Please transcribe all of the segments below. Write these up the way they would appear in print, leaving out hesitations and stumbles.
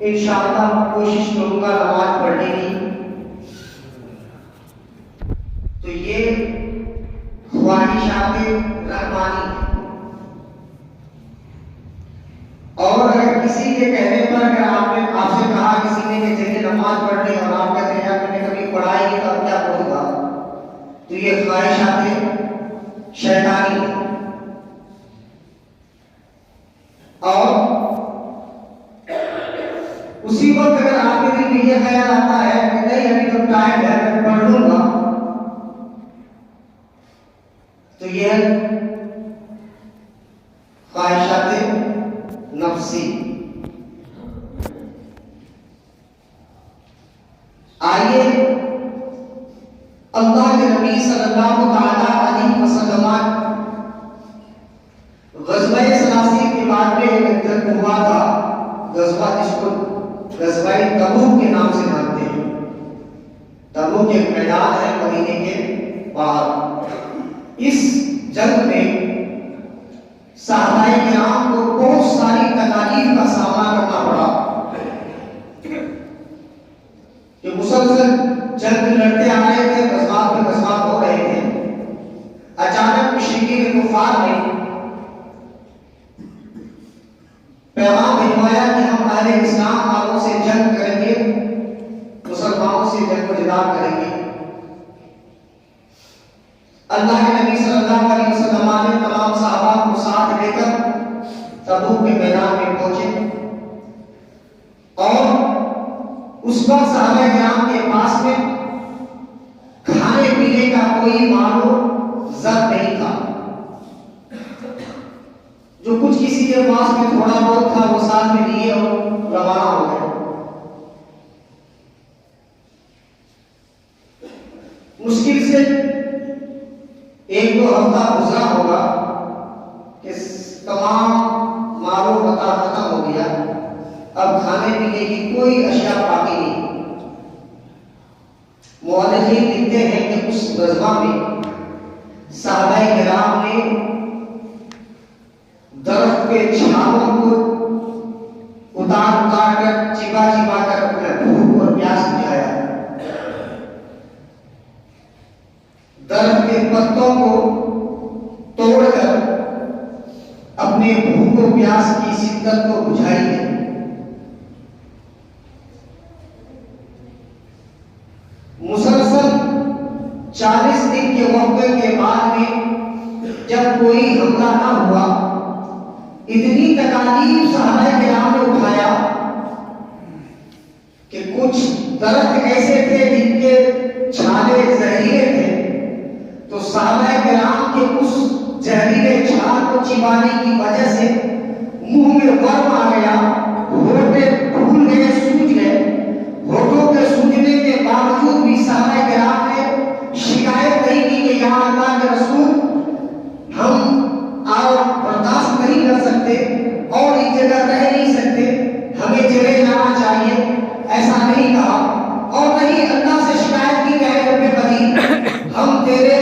انشاءاللہ کوشش کروں گا نماز پڑھنے کی. تو یہ خواہشات رحمانی ہے. اور اگر کسی کے کہنے پر اگر آپ سے کہا کسی نے کہ چلیے نماز پڑھنے اور آپ کہتے ہیں میں نے کبھی پڑھائی نہیں تو اب کیا پڑھوں گا، تو یہ خواہشات شیطانی ہے. اور اسی وقت اگر آپ کے دل میں یہ خیال آتا ہے کہ نہیں ابھی تو ٹائم ہے میں پڑھ لوں گا، تو یہ خواہشات نفسی. آئیے اللہ کے نبی صلی اللہ تعالی علیہ وسلم غزوہ سلاسل کے بعد میں ایک جنگ ہوا تھا، غزوہ جس کو غزوہ تبوک کے نام سے جانتے ہیں. تبوک ایک میدان ہے مدینے کے باہر. اس جنگ میں صحابہ کرام کو بہت ساری تکالیف کا سامنا کرنا پڑا کہ مسلسل جنگ لڑتے آ رہے تھے، غزوات میں غزوات ہو رہے تھے. اچانک مشرکین کفار نے پیغام بھجوایا کہ ہم اہل اسلام والوں سے جنگ کریں گے، مسلمانوں سے جنگ و جدال کریں گے. اللہ کے نبی صلی اللہ علیہ وسلم نے تمام صحابہ کو ساتھ لے کر تبوک کے میدان میں پہنچے اور اس وقت صحابہ کرام کے پاس میں کھانے پینے کا کوئی مال و زر نہیں تھا. جو کچھ کسی کے پاس میں تھوڑا بہت تھا وہ ساتھ میں لیے اور روانہ ہو گئے. مشکل سے ایک دو ہفتہ گزرا ہوگا کہ تمام مال و متاع ختم ہو گیا. اب کھانے پینے کی کوئی اشیاء باقی نہیں. مؤرخین لکھتے ہیں کہ اس غزوہ میں صحابہ کرام نے درخت کے چھالوں کو اتار کر چبا کر اپنے بھوک اور پیاس بجھایا. درخت کے پتوں کو توڑ کر اپنے بھوک و پیاس کی شدت کو بجھائی ہے. مسلسل 40 دن کے وقفے کے بعد میں جب کوئی حملہ نہ ہوا، اتنی تکالیف صحابہ کرام نے اٹھایا کہ کچھ درخت ایسے تھے جن کے چھالے زہریلے تھے، تو صحابہ کرام کے اس زہریلے چھال کو چبانے کی وجہ سے منہ میں ورم آ گیا، ہونٹیں پھول گئے، سوج گئے. ہونٹوں کے سوجنے کے باوجود بھی صحابہ کرام نے شکایت نہیں کی کہ یا اللہ کے رسول ہم آپ برداشت نہیں کر سکتے اور اس جگہ رہ نہیں سکتے، ہمیں چلے جانا چاہیے، ایسا نہیں کہا. اور نہیں اللہ سے شکایت کی کہ اے رب قدیر ہم تیرے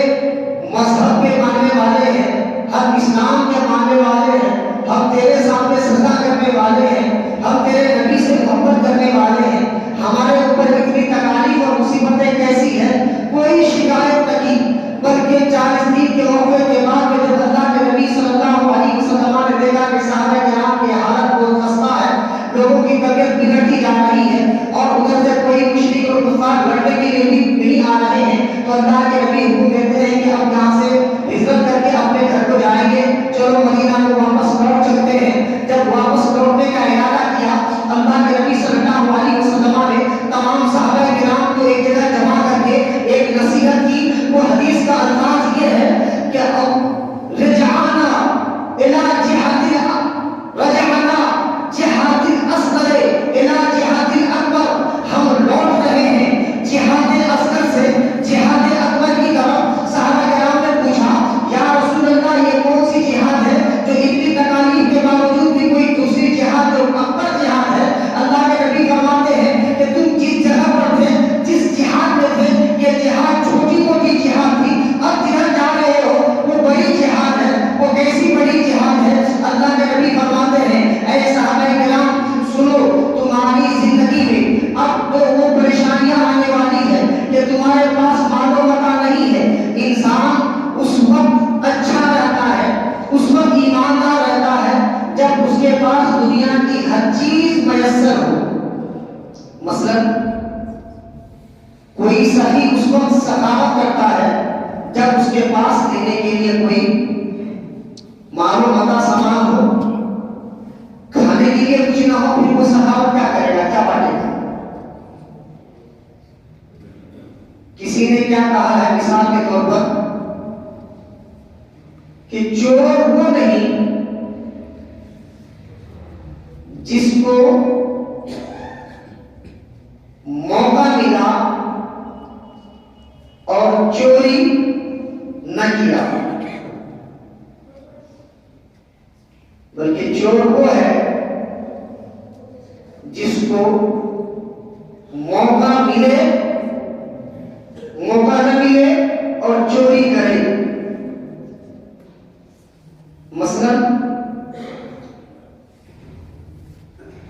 مذہب کے ماننے والے ہیں، ہم اسلام کے ماننے والے ہیں، ہم تیرے سامنے سجدہ کرنے والے ہیں، ہم تیرے نبی سے محبت کرنے والے ہیں، ہمارے اوپر اتنی تکالیف اور مصیبتیں کیسی ہیں. کوئی شکایت نہیں، بلکہ 40 دن کے وقفے کے بعد میں جب اللہ کے نبی صلی اللہ علیہ وسلم نے دیکھا کہ صحابہ کرام کی حالت بہت خستہ ہے، لوگوں کی طبیعت بگڑتی جا رہی ہے اور ادھر سے کوئی مشرک اور کفار لڑنے کے لیے بھی نہیں آ رہے ہیں، تو اللہ کے نبی حکم دیتے ہیں کہ اب یہاں سے ہجرت کر کے اپنے گھر کو جائیں گے، چلو مدینہ کو واپس لوٹ چلتے ہیں. جب واپس لوٹنے کا ارادہ کیا، اللہ کے نبی صلی اللہ علیہ وسلم نے تمام صحابہ کرام کو ایک جگہ جمع کر کے ایک نصیحت کی. وہ حدیث کا الفاظ یہ ہے کہ رجعنا الى جہاد الاصغر الى جہاد الاکبر، ہم لوٹ رہے ہیں جہاد اصغر سے جہاد اکبر کی طرف. صحابہ کرام نے پوچھا یا رسول اللہ یہ کون سی جہاد ہے جو اتنی تکالیف کے باوجود بھی کوئی دوسری جہاد جو اکبر جہاد ہے؟ اللہ کے نبی فرماتے ہیں کہ تم جس جگہ پر تھے، جس جہاد میں تھے، یہ جہاد چھوٹی موٹی جہاد تھی. اب ہر چیز میسر ہو. مثلا کوئی صحیح اس وقت سخاوت کرتا ہے جب اس کے پاس لینے کے لیے کوئی مال و متا سامان ہو, کھانے کے لیے کچھ نہ ہو, پھر وہ سخاوت کیا کرے گا, کیا بانٹے گا؟ کسی نے کیا کہا ہے مثال کے طور پر کہ چور وہ نہیں جس کو موقع ملا اور چوری نہ کیا, بلکہ چور وہ ہے جس کو موقع ملے, موقع نہ ملے اور چوری کرے. مثلا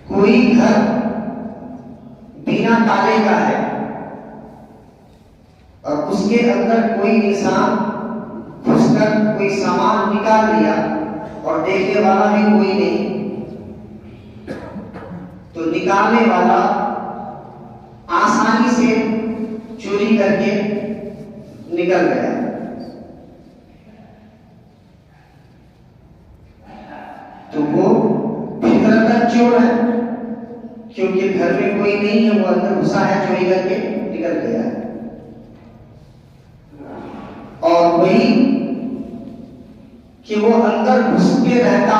کوئی گھر بنا تالے کا ہے اور اس کے اندر کوئی انسان گھس کر کوئی سامان نکال لیا اور دیکھنے والا بھی کوئی نہیں, تو نکالنے والا آسانی سے چوری کر کے نکل گیا. تو وہ فطرتاً چور ہے, کیونکہ گھر میں کوئی نہیں ہے, وہ اندر گھسا ہے, چوری کر کے نکل گیا. اور وہی کہ وہ اندر گھس کے رہتا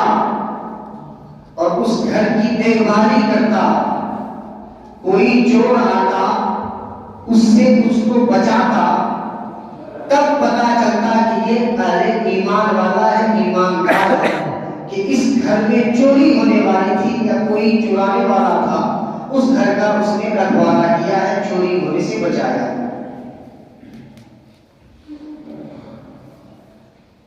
اور اس گھر کی دیکھ بھالی کرتا, کوئی چور آتا اس سے اس کو بچاتا, تب پتا چلتا کہ یہ اہل ایمان والا ہے, ایماندار ہے, کہ اس گھر میں چوری ہونے والی تھی یا کوئی چرانے والا تھا, اس گھر کا اس نے رکھوالا کیا ہے, چوری ہونے سے بچایا.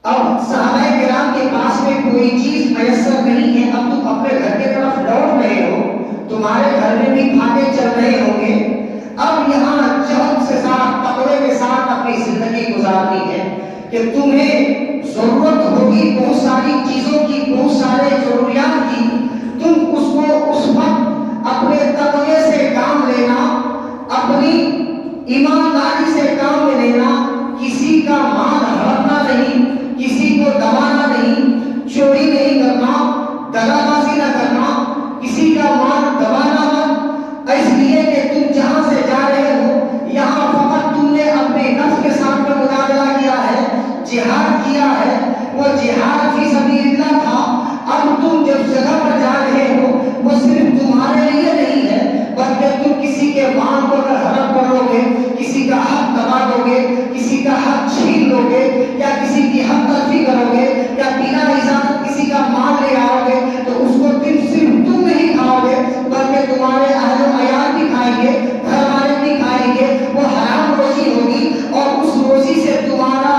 اب صحابہ کرام کے پاس میں کوئی چیز میسر نہیں ہے, اب تم اپنے گھر کی طرف لوٹ رہے ہو, تمہارے گھر میں بھی کھانے چل رہے ہوں گے, اب یہاں جہد کے ساتھ, تقوی کے ساتھ اپنی زندگی گزارنی ہے کہ تمہیں ضرورت ہوگی بہت ساری چیزوں کی, بہت سارے ضروریات کی, تم اس کو اس وقت اپنے تقوی سے کام لینا, اپنی ایمانداری سے کام میں لینا, کسی کا مال ہڑپنا نہیں, کسی کو دبانا نہیں, چوری نہیں کرنا, دغا بازی نہ کرنا, کسی کا مال دبانا مت, اس لیے کہ تم جہاں سے جا رہے ہو یہاں فقط تم نے اپنے نفس کے ساتھ میں مقابلہ کیا ہے, جہاد کیا ہے, وہ جہاد فی سبیل اللہ تھا. اب تم جب جگہ پر جا رہے ہو وہ صرف تمہارے لیے نہیں ہے, بلکہ تم کسی کے مال کو اگر ہڑپ کرو گے, کسی کا حق دبا دو گے, کسی کا حق چھین لو گے, یا کسی کی حق تلفی کرو گے, یا بنا اجازت کسی کا مال لے آؤ گے, تو اس کو صرف تم نہیں کھاؤ گے بلکہ تمہارے اہل و عیال بھی کھائیں گے, گھر والے بھی کھائیں گے. وہ حرام روزی ہوگی اور اس روزی سے تمہارا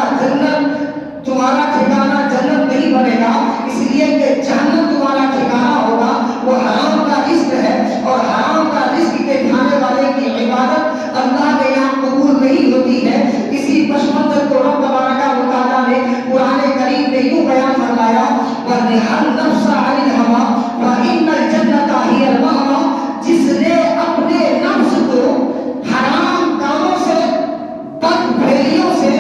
ٹھکانہ جنت نہیں بنے گا, اس لیے کہ جہنم تمہارا ٹھکانہ ہوگا. وہ حرام کا رزق ہے اور حرام کا رزق کے کھانے والے کی عبادت اللہ کے یہاں قبول نہیں ہوتی ہے. اسی پس منظر کو رب تبارک و تعالی نے قرآن کریم میں یوں بیان فرمایا, وَنِحَ النَّفْسَ عَنِ الْهَوَىٰ وَإِنَّ الْجَنَّةَ هِيَ الْمَأْوَىٰ, جس نے اپنے نفس کو حرام کاموں سے, بد بھیلیوں سے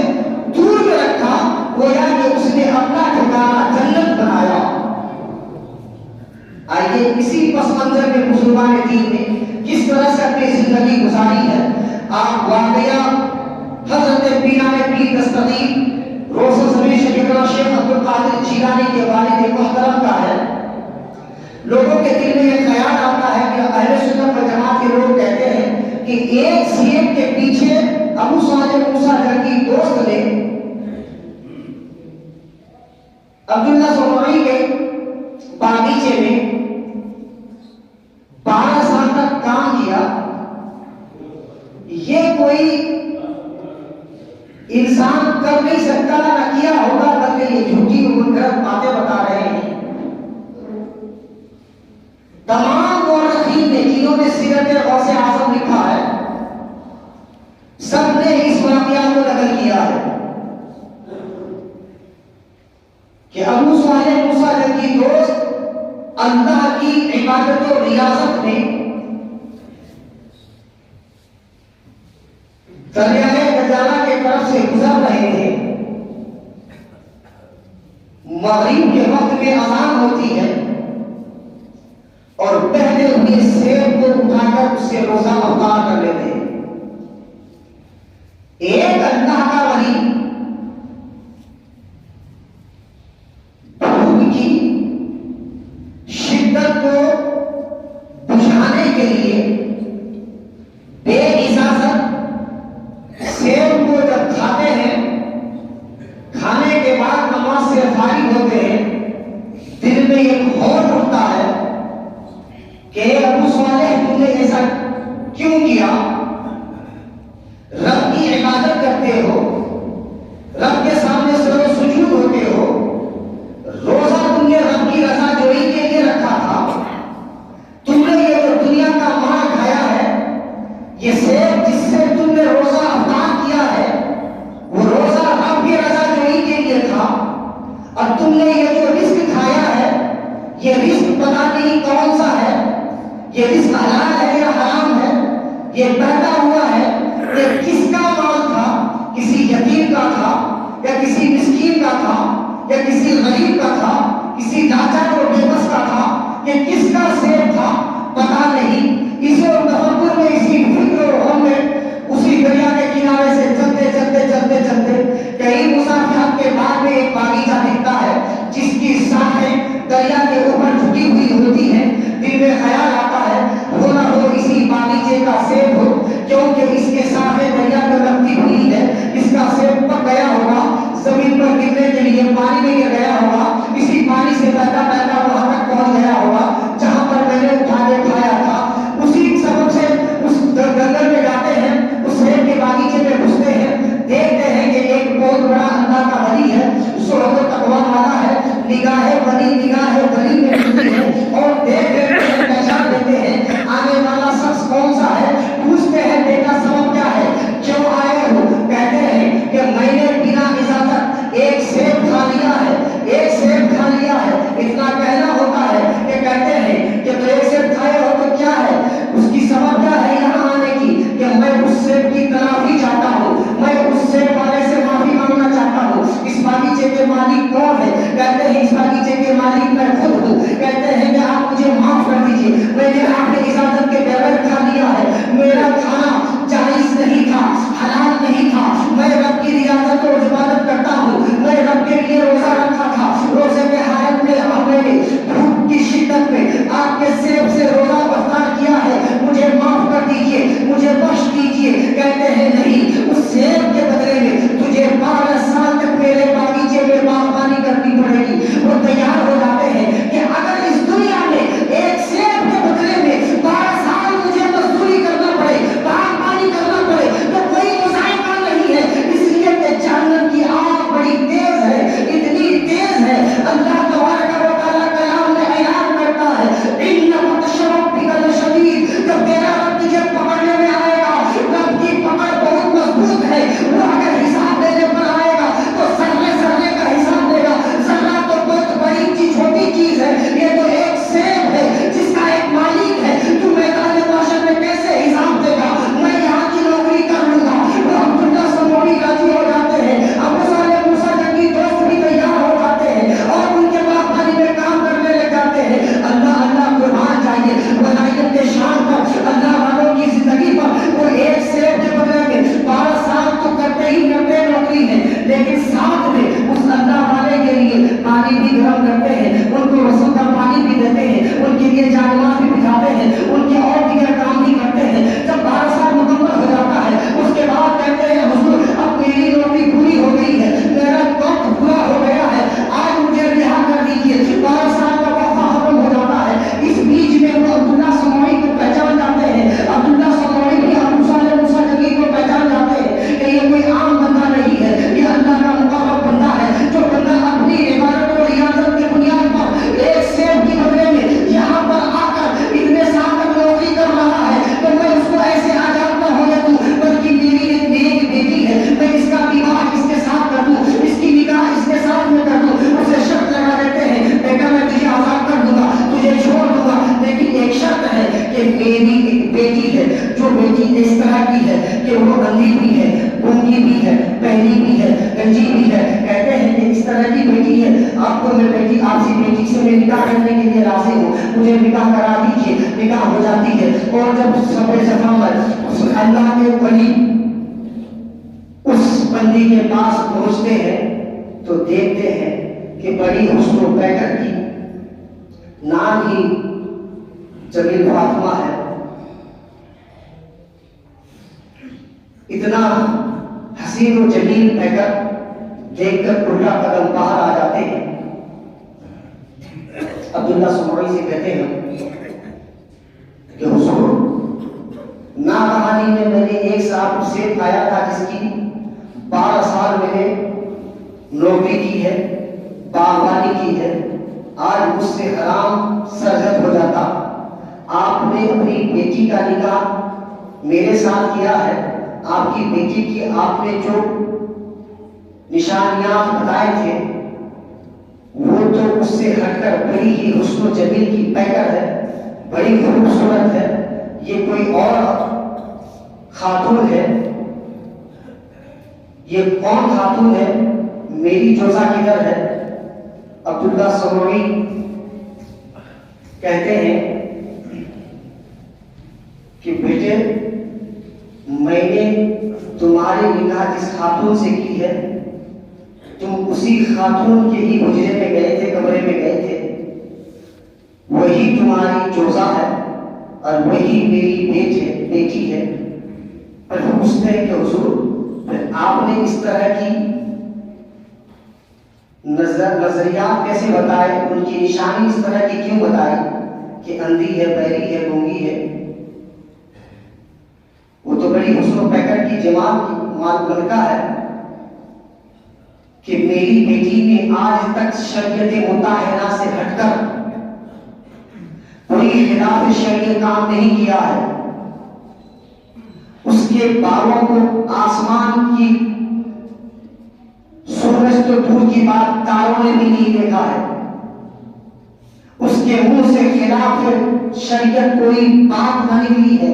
دور میں رکھا, گویا کہ اس نے اپنا ٹھکانہ جنت بنایا. آئیے اسی پس منظر میں بزرگان دین نے کس طرح سے اپنی زندگی گزاری ہے. آپ واقعہ حضرت پیران پیر دستگیر روشن زمین شیخنا شیخ عبد القادر جیلانی کے والد محترم کا ہے. لوگوں کے دل میں یہ خیال آتا ہے کہ اہل سنت و جماعت کے لوگ کہتے ہیں کہ ایک سیب کے پیچھے ابو صالح موسیٰ جنگی دوست نے عبداللہ سمعی کے باغیچے میں 12 سال تک کام کیا. یہ کوئی انسان کر نہیں سکتا, نہ کیا ہوگا, بلکہ یہ جھوٹی غلط باتیں بتا رہے ہیں. تمام مورخین نے جنہوں نے سیرت غوث اعظم لکھا ہے, سب نے اس واقعہ کو نقل کیا ہے کہ ابو صالح موسیٰ جنگی دوست اللہ کی عبادت و ریاضت میں دریائے گجالہ کی طرف سے گزر رہے تھے. مغرب کے وقت میں اذان ہوتی ہے اور بہتے ہوئے سیب کو اٹھا کر اس سے روزہ افطار کر لیتے ہیں. ایک اللہ کا ولی بھوک کی شدت کو بجھانے کے لیے بے اجازت سیب کو جب کھاتے ہیں، کھانے کے بعد نماز سے فارغ ہوتے ہیں، دل میں ایک ہوش اٹھتا ہے کہ ابو صالح تم نے ایسا کیوں کیا؟ رب کی عبادت کرتے ہو، رب کے سامنے سر و سجود ہوتے ہو، روزہ تم نے رب کی رضا جوئی کے لیے رکھا تھا، تم نے یہ جو دنیا کا مال کھایا ہے، یہ سیب جس سے تم نے روزہ افطار کیا ہے وہ روزہ رب کی رضا جوئی کے لیے تھا، اور تم نے یہ جو رزق کھایا ہے یہ رزق پتہ نہیں کون سا ہے، یہ رزق حلال ہے یا حرام ہے، یہ بہتا ہوا ہے، یہ کس کا مال تھا؟ کسی یتیم کا تھا یا کسی مسکین کا تھا یا کسی غریب کا تھا، کسی لاچار اور بے بس کا تھا، یہ کس کا سیب تھا پتہ نہیں. اسی اور تفکر میں، اسی فکر اور غم میں اسی دریا کے کنارے سے چلتے چلتے چلتے چلتے کئی مسافرت کے بعد میں ایک باغیچہ دکھتا ہے جس کی ساحیں دریا کے اوپر جھکی ہوئی ہوتی ہیں. دل میں خیال آتا ہے ہو نہ ہو اسی باغیچے کا سیب ہو، کیونکہ اس کے ساحیں دریا میں لگتی ہوئی ہے، اس کا سیب پک گیا ہوگا، زمین پر گرنے کے لیے پانی میں گر گیا ہوگا، اسی پانی سے بہتا بہتا وہاں تک پہنچ گیا ہوگا جہاں پر میں نے اٹھا کے کھایا تھا. اسی سبب سے اس جنگل میں جاتے ہیں، اس سیب کے باغیچے میں گھستے ہیں، دیکھتے ہیں کہ ایک بہت بڑا اللہ کا ولی ہے، سورت و تقویٰ والا ہے، نگاہ ولی میں ملتی ہے، اور دیکھ لیتے ہیں، پہچان لیتے ہیں آنے والا شخص کون سا ہے. پوچھتے ہیں بیٹا سبب کیا ہے، کیوں آئے ہو؟ کہتے ہیں کہ میں نے بنا اجازت ایک سیب کھا لیا ہے، ایک سیب کھا لیا ہے. اتنا کہنا ہوتا ہے کہ کہتے ہیں کہ میری ایک بیٹی ہے، جو بیٹی اس طرح کی ہے کہ وہ اندھی بھی ہے، گونگی بھی ہے، بہری بھی ہے، گنجی بھی ہے، کہتے ہیں کہ اس طرح کی بیٹی ہے، آپ کو میں بیٹی، آپ سی بیٹی سے میں نکاح کرنے کے لیے راضی ہوں، مجھے نکاح کرا دیجیے۔ نکاح ہو جاتی ہے، اور جب صبح صفا میں اللہ کے ولی اس بندی کے پاس پہنچتے ہیں تو دیکھتے ہیں کہ بڑی حسن و پیکر کی، نام ہی جمیل فاطمہ ہے، اتنا حسین و جمیل پیکر دیکھ کر الٹا قدم باہر آ جاتے ہیں۔ عبداللہ سمعی سے کہتے ہیں کہ حضور، ناگہانی میں نے ایک صاحب سے پایا تھا جس کی 12 سال میں نے نوکری کی ہے، باغبانی کی ہے، آج مجھ سے حرام سرزد ہو جاتا۔ آپ نے اپنی بیٹی کا نکاح میرے ساتھ کیا ہے، آپ کی بیٹی کی آپ نے جو نشانیات بتائے تھے وہ تو اس سے ہٹ کر بڑی ہی حسن و جمیل کی پیکر ہے، بڑی خوبصورت ہے، یہ کوئی اور خاتون ہے، یہ کون خاتون ہے، میری جوزہ کدھر ہے؟ عبداللہ سمعی کہتے ہیں کہ بیٹے، میں نے تمہاری نکاح جس خاتون سے کی ہے، تم اسی خاتون کے ہی حجرے میں گئے تھے، کمرے میں گئے تھے، وہی تمہاری جوزہ ہے اور وہی میری بیٹی ہے۔ پر پوچھتے ہیں کہ حضور، آپ نے اس طرح کی نظریات کیسے بتائے، ان کی نشانی اس طرح کی کیوں بتائی کہ اندھی ہے، بہری ہے، گونگی ہے؟ وہ تو بڑی حسن و پیکر کی جماعت کی مالکہ ہے کہ میری بیٹی نے آج تک شریعت مطہرہ سے ہٹ کر کوئی خلاف شریعت کام نہیں کیا ہے، اس کے بالوں کو آسمان کی سورج تو دور کی بات تاروں نے بھی نہیں دیکھا ہے، اس کے منہ سے خلاف شریعت کوئی بات نہ نکلی ہے،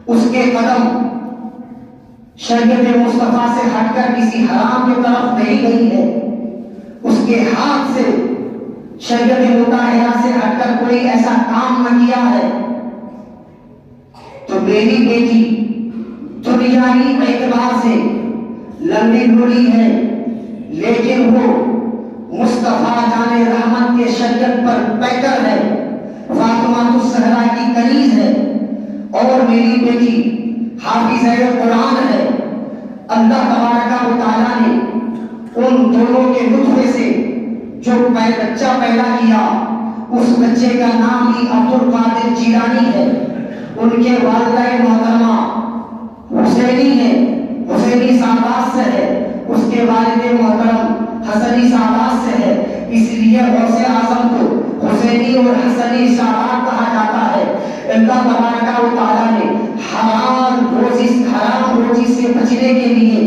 اس کے قدم شریعت مصطفیٰ سے ہٹ کر کسی حرام کی طرف نہیں گئی ہے، اس کے ہاتھ سے شریعت مطہرہ سے ہٹ کر کوئی ایسا کام نہ کیا ہے۔ تو میری بیٹی دنیاوی اعتبار سے لمبی بوڑھی ہے، لیکن وہ مصطفیٰ جان رحمت کے شریعت پر پیکر ہے، فاطمہ الزہرا کی کنیز ہے، اور میری بیٹی حافظہ قرآن ہے۔ اللہ تبارک و تعالیٰ نے ان دونوں کے نطفے سے جو بچہ پیدا کیا، اس بچے کا نام ہی عبد القادر جیلانی ہے، ان کے والدہ محترمہ حسینی ہے، حسینی سادات سے ہے، اس کے والد محترم حسنی سادات سے ہے، اس لیے غوث اعظم کو حسینی اور حسنی سادات کہا جاتا ہے۔ اللہ تبارک و تعالیٰ نے حرام روزی سے بچنے کے لیے،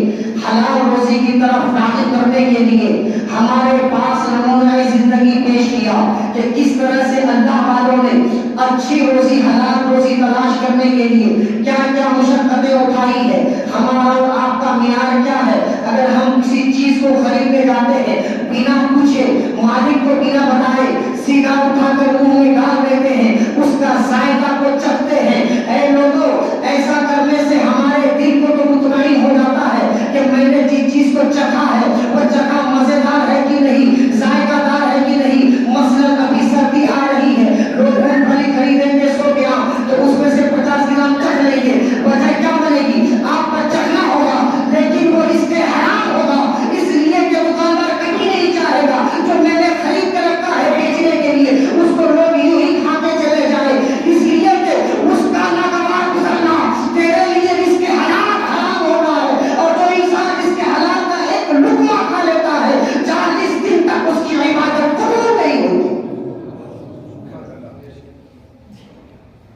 حلال روزی کی طرف راغب کرنے کے لیے ہمارے پاس نمونہ زندگی پیش کیا کہ کس طرح سے اللہ والوں نے اچھی روزی، حلال روزی تلاش کرنے کے لیے کیا کیا مشقتیں اٹھائی ہے۔ ہمارا اور آپ کا معیار کیا ہے؟ اگر ہم کسی چیز کو خریدنے جاتے ہیں، بنا پوچھے، مالک کو بنا بتائے سیدھا اٹھا کر منہ میں ڈال دیتے ہیں، اس کا ذائقہ کو چکھتے ہیں۔ اے لوگوں، ایسا کرنے سے ہمارے دل کو تو مطمئن ہو جاتا ہے کہ میں نے جس چیز کو چکھا ہے وہ چکھا مزیدار ہے کہ نہیں، ذائقہ دار ہے کہ نہیں۔ مثلا ابھی سردی آ رہی ہے، لوگ مونگ پھلی خریدیں گے 100 گرام، تو اس میں سے 50 گرام چکھ لیں گے، وجہ کیا بنے گی؟ آپ کا چکھنا ہوگا، لیکن وہ اس کے حرام ہوگا، اس لیے کہ دکاندار کبھی نہیں چاہے گا جو میں نے خرید کر رکھا ہے بیچنے کے لیے اس کو لوگ یوں ہی کھاتے چلے جائیں، اس لیے کہ اس کا ناگوار گزرنا تیرے لیے اس کے حرام ہونا ہے۔ اور جو انسان اس کے حلال کا ایک لقمہ کھا لیتا ہے، 40 دن تک اس کی عبادت قبول نہیں ہوتی۔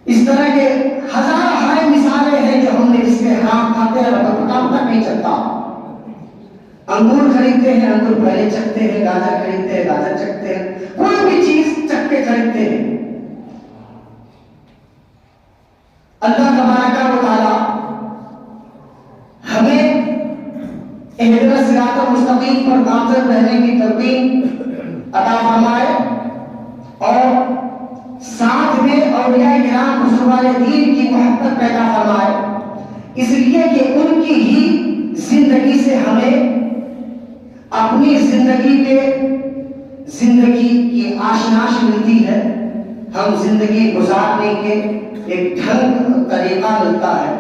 اس طرح کے ہزاروں مثالیں ہیں جو ہم نے جس کے حرام کھاتے ہیں اور پتا نہیں چلتا۔ انگور خریدتے ہیں، انگور پہلے چکھتے ہیں، گاجر خریدتے ہیں، گاجر چکھتے ہیں، کوئی بھی چیز چکھ کے خریدتے ہیں۔ اللہ تبارک و تعالی ہمیں اہدنا الصراط المستقیم پر گامزن رہنے کی توفیق عطا فرمائے اور ساتھ میں اولیاء کرام بزرگان دین کی محبت پیدا فرمائے، اس لیے کہ ان کی ہی زندگی سے ہمیں اپنی زندگی کی آشناش ملتی ہے، ہم زندگی گزارنے کے ایک ڈھنگ طریقہ ملتا ہے۔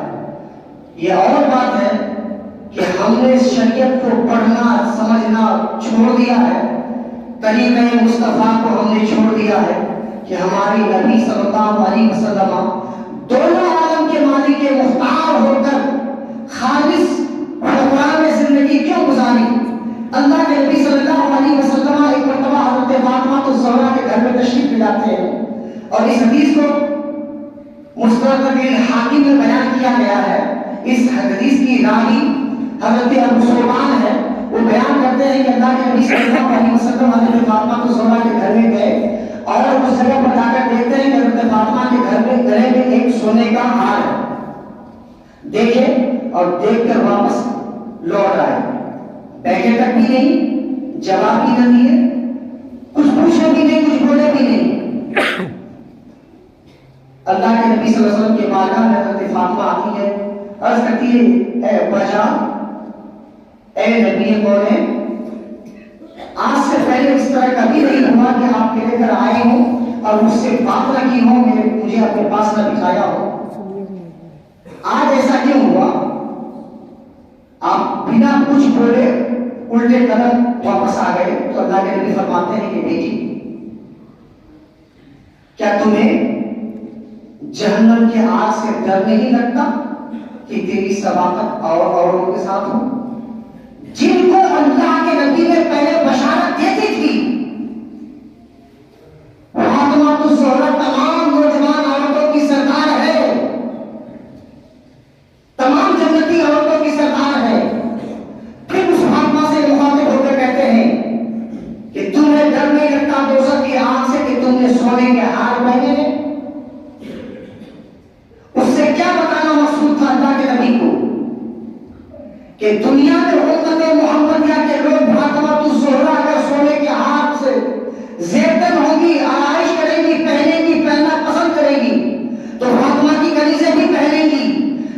یہ اور بات ہے کہ ہم نے شریعت کو پڑھنا سمجھنا چھوڑ دیا ہے، طریقہ مصطفیٰ کو ہم نے چھوڑ دیا ہے کہ ہماری نبی صلی اللہ علیہ وسلم دونوں عالم کے مالک کے مختار ہو کر خالص فقران میں زندگی کیوں گزاری؟ اللہ کے نبی صلی اللہ علیہ وسلم ایک مرتبہ حضرت فاطمہ الزہرا کے گھر میں تشریف لاتے ہیں اور اس حدیث کو مستدرک الحاکم میں بیان کیا گیا ہے۔ اس حدیث کی راوی حضرت ابو سلمان ہے، وہ بیان کرتے ہیں کہ اللہ کے نبی صلی اللہ علیہ وسلم حضرت فاطمہ الزہرا کے گھر میں گئے اور اس جگہ پر جا کر دیکھتے ہیں کہ حضرت فاطمہ کے گھر میں گلے میں ایک سونے کا ہار ہے، دیکھے اور دیکھ کر واپس لوٹ آئے، بیٹھے تک بھی نہیں، جواب بھی نہ دیے، کچھ پوچھے بھی نہیں، کچھ بولے بھی نہیں۔ اللہ کے نبی صلی اللہ علیہ وسلم کے بارگاہ میں حضرت فاطمہ آتی ہے، عرض کرتی ہے اے ابا جان، اے نبی مولا، آج سے پہلے اس طرح کبھی نہیں ہوا کہ آپ میرے گھر آئے ہوں اور مجھ سے بات نہ کی ہو، مجھے اپنے پاس نہ بٹھایا ہو، آج ایسا کیوں ہوا؟ آپ بنا کچھ بولے الٹے قدم واپس آ گئے۔ تو اللہ کے نبی فرماتے ہیں کہ بیٹی، کیا تمہیں جہنم کے آگ سے ڈر نہیں لگتا کہ تیری صداقت اور اوروں کے ساتھ ہو؟ جن کو اللہ کے نبی نے پہلے بشارت دیتی تھی، فاطمہ الزہرا تمام نوجوان عورتوں کی سردار ہے، تمام جنتی عورتوں کی سردار ہے، پھر اس فاطمہ سے مخاطب ہو کر کہتے ہیں کہ تمہیں ڈر نہیں لگتا دوزخ کی آگ سے کہ تم نے سونے کے ہار پہنے ہیں؟ اس سے کیا بتانا مقصود تھا اللہ کے نبی کو کہ دنیا میں امت محمدیہ کے لوگ فاطمہ الزہرا اگر سونے کے ہار سے زیتن ہوگی، آرائش کریں گی، پہنیں گی، پہننا پسند کریں گی، تو فاطمہ کی کنیزیں بھی پہنیں گی۔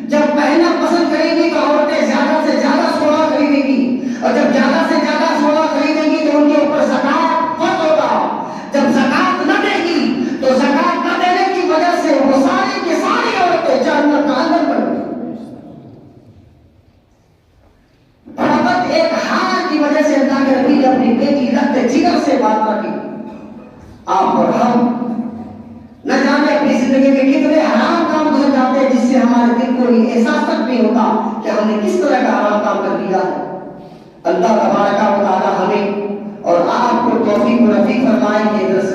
جب پہننا پسند کریں گی تو عورتیں زیادہ سے زیادہ سونا خریدیں گی، اور جب زیادہ سے زیادہ سونا خریدیں گی تو ان کے اوپر زکات فرض ہوگا۔ جب زکات نہ دے گی تو زکات نہ دینے کی وجہ سے وہ ساری کی ساری عورتیں جہنم کا اندر بن گئی۔ فقط ایک ہار کی وجہ سے اللہ کے نبی نے اپنی بیٹی رکھتے جگر سے بات نہ کی۔ آپ اور ہم نہ جانے اپنی زندگی میں کتنے حرام کام گزر جاتے ہیں جس سے ہمارے دل کو یہ احساس تک نہیں ہوتا کہ ہم نے کس طرح کا حرام کام کر دیا ہے۔ اللہ تبارک و تعالی ہمیں اور آپ کو توفیق و رفیق فرمائے کہ